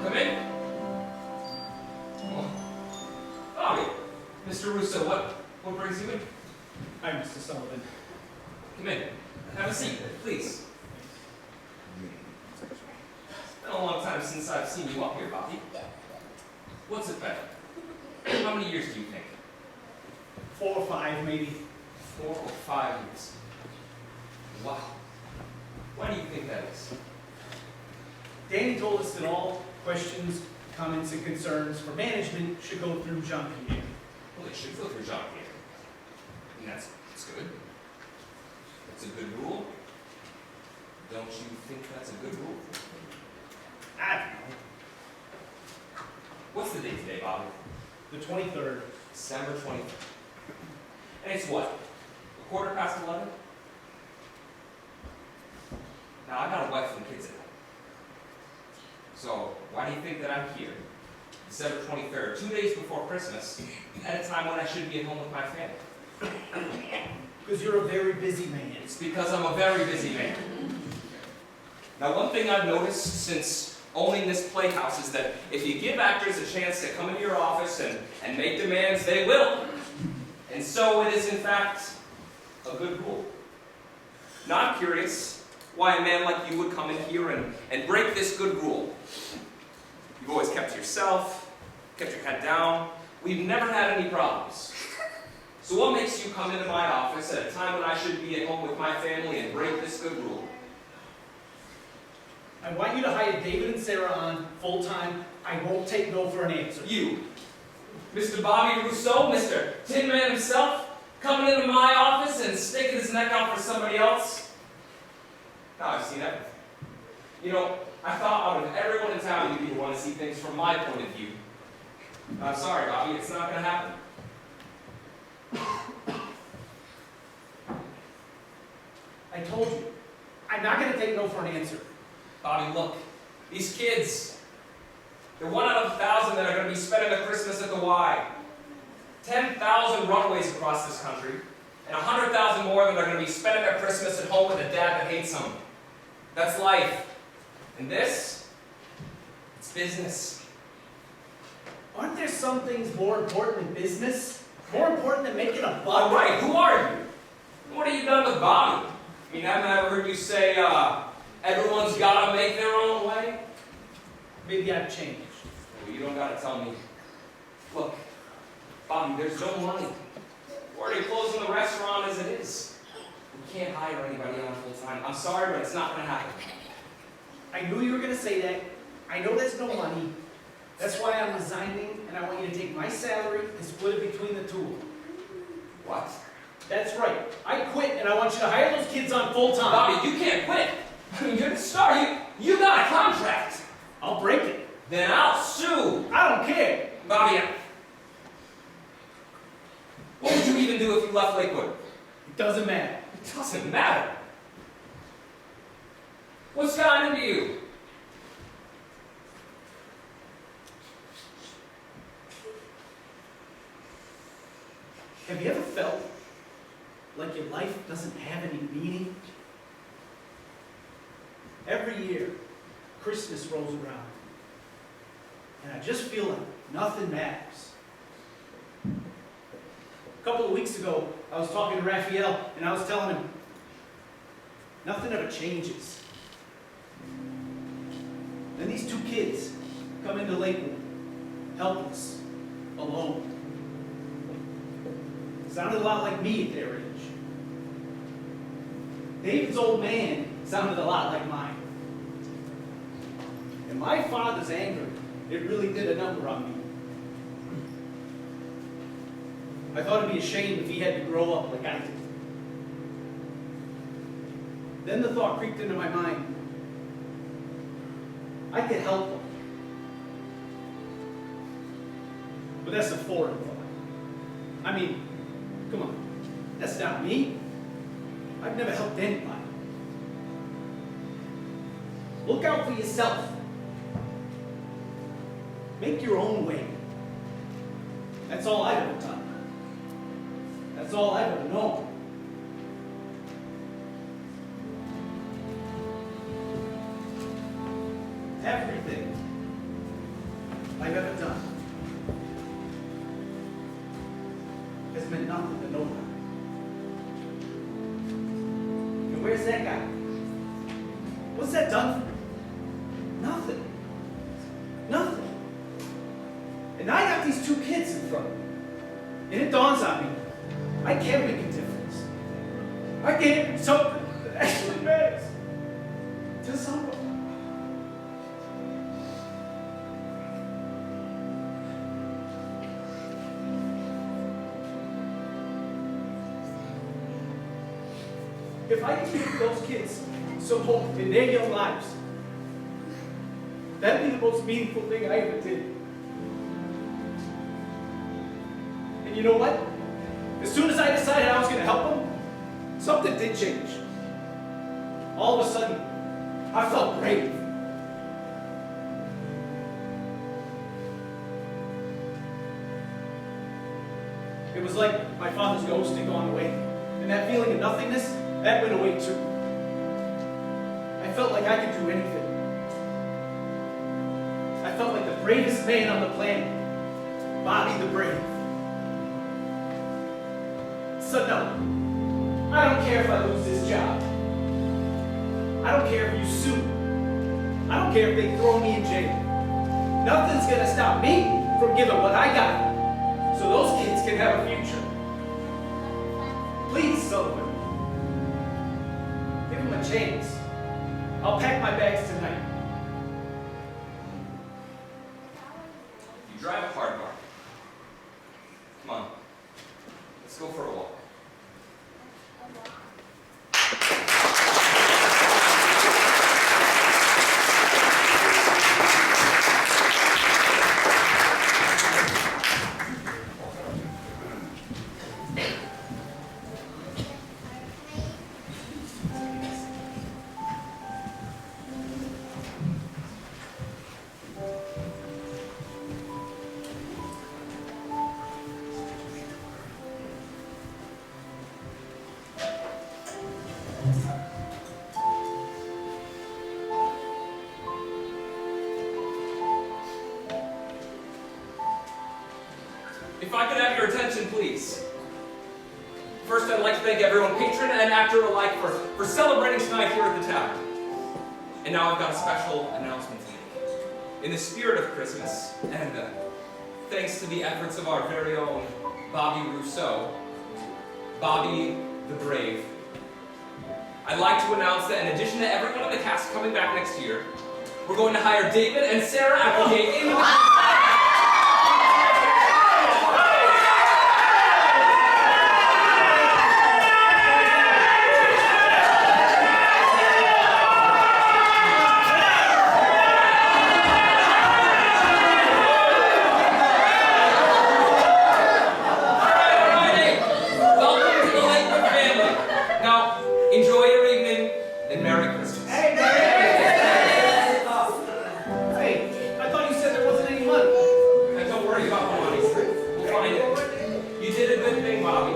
[SPEAKER 4] Come in. Oh. Bobby. Mr. Russo, what brings you in?
[SPEAKER 5] Hi, Mr. Sullivan.
[SPEAKER 4] Come in. Have a seat, please. It's been a long time since I've seen you up here, Bobby. What's it been? How many years do you think?
[SPEAKER 5] 4 or 5, maybe.
[SPEAKER 4] 4 or 5 years. Wow. Why do you think that is?
[SPEAKER 5] Danny told us that all questions, comments, and concerns for management should go through Jean-Pierre.
[SPEAKER 4] Well, they should filter Jean here. And that's good. That's a good rule. Don't you think that's a good rule?
[SPEAKER 10] I don't know.
[SPEAKER 4] What's the date today, Bobby?
[SPEAKER 5] The 23rd.
[SPEAKER 4] December 23rd. And it's what? 11:15? Now, I got a wife and kids at home. So, why do you think that I'm here? December 23rd, 2 days before Christmas, at a time when I should be at home with my family.
[SPEAKER 5] Because you're a very busy man.
[SPEAKER 4] It's because I'm a very busy man. Now, one thing I've noticed since owning this playhouse is that if you give actors a chance to come into your office and make demands, they will. And so it is, in fact, a good rule. Now, I'm curious why a man like you would come in here and break this good rule. You've always kept to yourself, kept your head down. We've never had any problems. So what makes you come into my office at a time when I should be at home with my family and break this good rule?
[SPEAKER 5] I want you to hire David and Sarah on full-time. I won't take no for an answer.
[SPEAKER 4] You, Mr. Bobby Rousseau, Mr. Tin Man himself, coming into my office and sticking his neck out for somebody else. Now I've seen everything. You know, I thought out of everyone in town you'd be the one to see things from my point of view. I'm sorry, Bobby, it's not going to happen.
[SPEAKER 5] I told you, I'm not going to take no for an answer.
[SPEAKER 4] Bobby, look, these kids, they're 1 out of 1,000 that are going to be spending their Christmas at the Y. 10,000 runaways across this country, and 100,000 more that are going to be spending their Christmas at home with a dad that hates them. That's life. And this, it's business.
[SPEAKER 5] Aren't there some things more important than business? More important than making a buck?
[SPEAKER 4] All right, who are you? What have you done with Bobby? I mean, haven't I ever heard you say, everyone's got to make their own way?
[SPEAKER 5] Maybe I've changed.
[SPEAKER 4] Well, you don't got to tell me. Look, Bobby, there's no money. We're already closing the restaurant as it is. We can't hire anybody on full time. I'm sorry, but it's not going to happen.
[SPEAKER 5] I knew you were going to say that. I know there's no money. That's why I'm resigning, and I want you to take my salary and split it between the two.
[SPEAKER 4] What?
[SPEAKER 5] That's right. I quit, and I want you to hire those kids on full time.
[SPEAKER 4] Bobby, you can't quit. I mean, you're the star. You got a contract.
[SPEAKER 5] I'll break it.
[SPEAKER 4] Then I'll sue.
[SPEAKER 5] I don't care.
[SPEAKER 4] Bobby, what would you even do if you left Lakewood?
[SPEAKER 5] It doesn't matter.
[SPEAKER 4] It doesn't matter. What's gotten into you?
[SPEAKER 5] Have you ever felt like your life doesn't have any meaning? Every year, Christmas rolls around, and I just feel like nothing matters. A couple of weeks ago, I was talking to Raphael, and I was telling him, nothing ever changes. Then these 2 kids come into Lakewood, helpless, alone. Sounded a lot like me at their age. David's old man sounded a lot like mine. And my father's anger, it really did a number on me. I thought it'd be a shame if he had to grow up like I did. Then the thought creeped into my mind, I could help him. But that's a foreign thought. I mean, come on, that's not me. I've never helped anybody. Look out for yourself. Make your own way. That's all I've ever done. That's all I've ever known. Everything I've ever done has meant nothing to nobody. And where's that guy? What's that done for me? Nothing. Nothing. And I got these 2 kids in front of me. And it dawns on me, I can make a difference. I can do something that actually matters to someone. If I can give those kids some hope in their young lives, that'd be the most meaningful thing I ever did. And you know what? As soon as I decided I was going to help them, something did change. All of a sudden, I felt brave. It was like my father's ghost had gone away, and that feeling of nothingness, that went away too. I felt like I could do anything. I felt like the bravest man on the planet, Bobby the Brave. So no, I don't care if I lose this job. I don't care if you sue. I don't care if they throw me in jail. Nothing's gonna stop me from giving what I got, so those kids can have a future. Please, Sullivan, give them a chance. I'll pack my bags tonight.
[SPEAKER 4] You drive a hard car. Come on, let's go for a walk. If I could have your attention, please. First, I'd like to thank everyone, patron and actor alike, for celebrating tonight here at the tavern. And now I've got a special announcement to make. In the spirit of Christmas, and thanks to the efforts of our very own Bobby Rousseau, Bobby the Brave, I'd like to announce that in addition to everyone in the cast coming back next year, we're going to hire David and Sarah Applegate in Welcome to the Lakewood family. Now, enjoy your evening and Merry Christmas.
[SPEAKER 5] Hey, I thought you said there wasn't any money.
[SPEAKER 4] And don't worry about the money. We'll find it. You did a good thing, Bobby.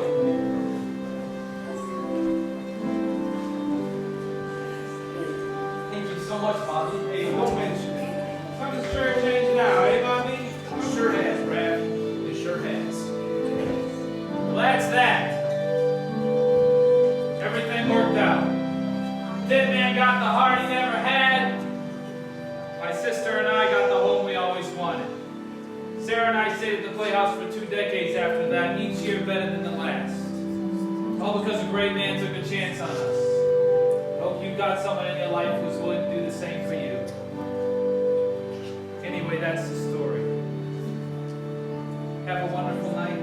[SPEAKER 1] Thank you so much, Bobby. Hey, don't mention it. Something's sure changed now, eh, Bobby? It sure has, Brad. It sure has. Well, that's that. Everything worked out. Dead man got the heart he never had. My sister and I got the home we always wanted. Sarah and I stayed at the Playhouse for 2 decades after that, each year better than the last. All because a great man took a chance on us. Hope you've got someone in your life who's willing to do the same for you. Anyway, that's the story. Have a wonderful night.